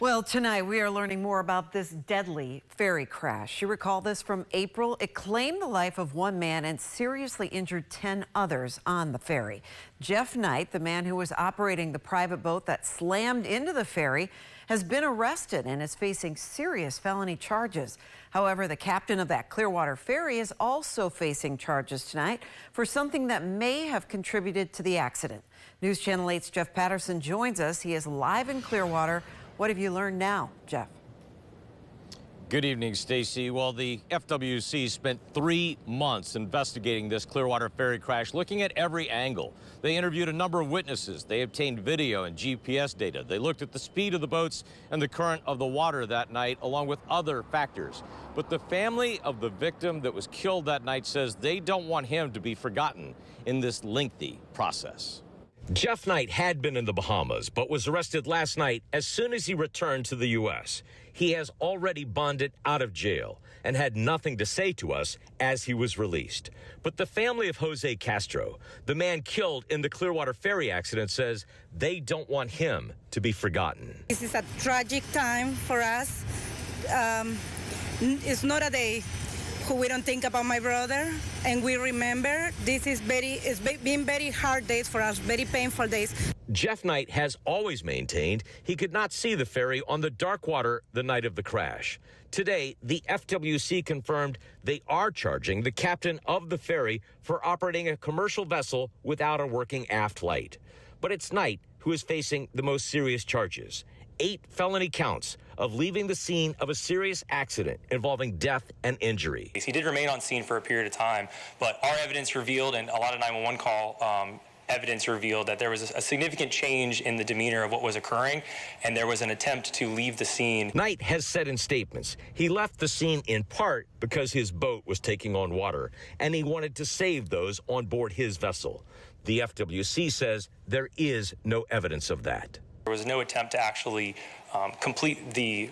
Well, tonight we are learning more about this deadly ferry crash. You recall this from April? It claimed the life of one man and seriously injured 10 others on the ferry. Jeff Knight, the man who was operating the private boat that slammed into the ferry, has been arrested and is facing serious felony charges. However, the captain of that Clearwater ferry is also facing charges tonight for something that may have contributed to the accident. News Channel 8's Jeff Patterson joins us. He is live in Clearwater. What have you learned now, Jeff? Good evening, Stacy. Well, the FWC spent 3 months investigating this Clearwater ferry crash, looking at every angle. They interviewed a number of witnesses. They obtained video and GPS data. They looked at the speed of the boats and the current of the water that night, along with other factors. But the family of the victim that was killed that night says they don't want him to be forgotten in this lengthy process. Jeff Knight had been in the Bahamas, but was arrested last night as soon as he returned to the U.S. He has already bonded out of jail and had nothing to say to us as he was released. But the family of Jose Castro, the man killed in the Clearwater ferry accident, says they don't want him to be forgotten. This is a tragic time for us. It's not a day we don't think about my brother, and we remember it's been very hard days for us, very painful days. Jeff Knight has always maintained he could not see the ferry on the dark water the night of the crash. Today, the FWC confirmed they are charging the captain of the ferry for operating a commercial vessel without a working aft light. But it's Knight who is facing the most serious charges. 8 felony counts of leaving the scene of a serious accident involving death and injury. He did remain on scene for a period of time, but our evidence revealed, and a lot of 911 call evidence revealed, that there was a significant change in the demeanor of what was occurring, and there was an attempt to leave the scene. Knight has said in statements he left the scene in part because his boat was taking on water, and he wanted to save those on board his vessel. The FWC says there is no evidence of that. There was no attempt to actually complete the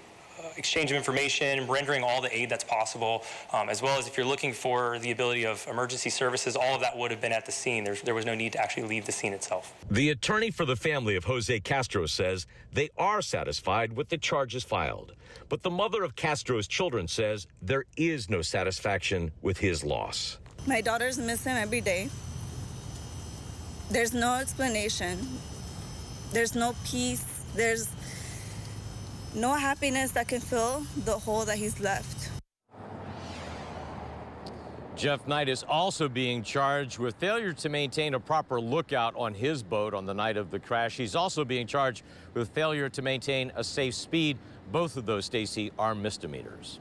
exchange of information, rendering all the aid that's possible, as well as if you're looking for the ability of emergency services, all of that would have been at the scene. There was no need to actually leave the scene itself. The attorney for the family of Jose Castro says they are satisfied with the charges filed. But the mother of Castro's children says there is no satisfaction with his loss. My daughter's missing every day. There's no explanation. There's no peace. There's no happiness that can fill the hole that he's left. Jeff Knight is also being charged with failure to maintain a proper lookout on his boat on the night of the crash. He's also being charged with failure to maintain a safe speed. Both of those, Stacy, are misdemeanors.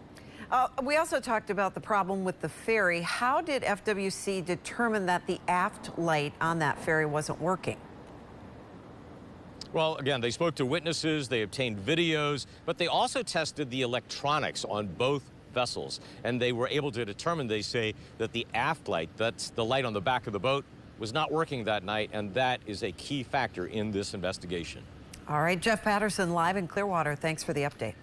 We also talked about the problem with the ferry. How did FWC determine that the aft light on that ferry wasn't working? Well, again, they spoke to witnesses, they obtained videos, but they also tested the electronics on both vessels. And they were able to determine, they say, that the aft light, that's the light on the back of the boat, was not working that night, and that is a key factor in this investigation. All right, Jeff Patterson live in Clearwater. Thanks for the update.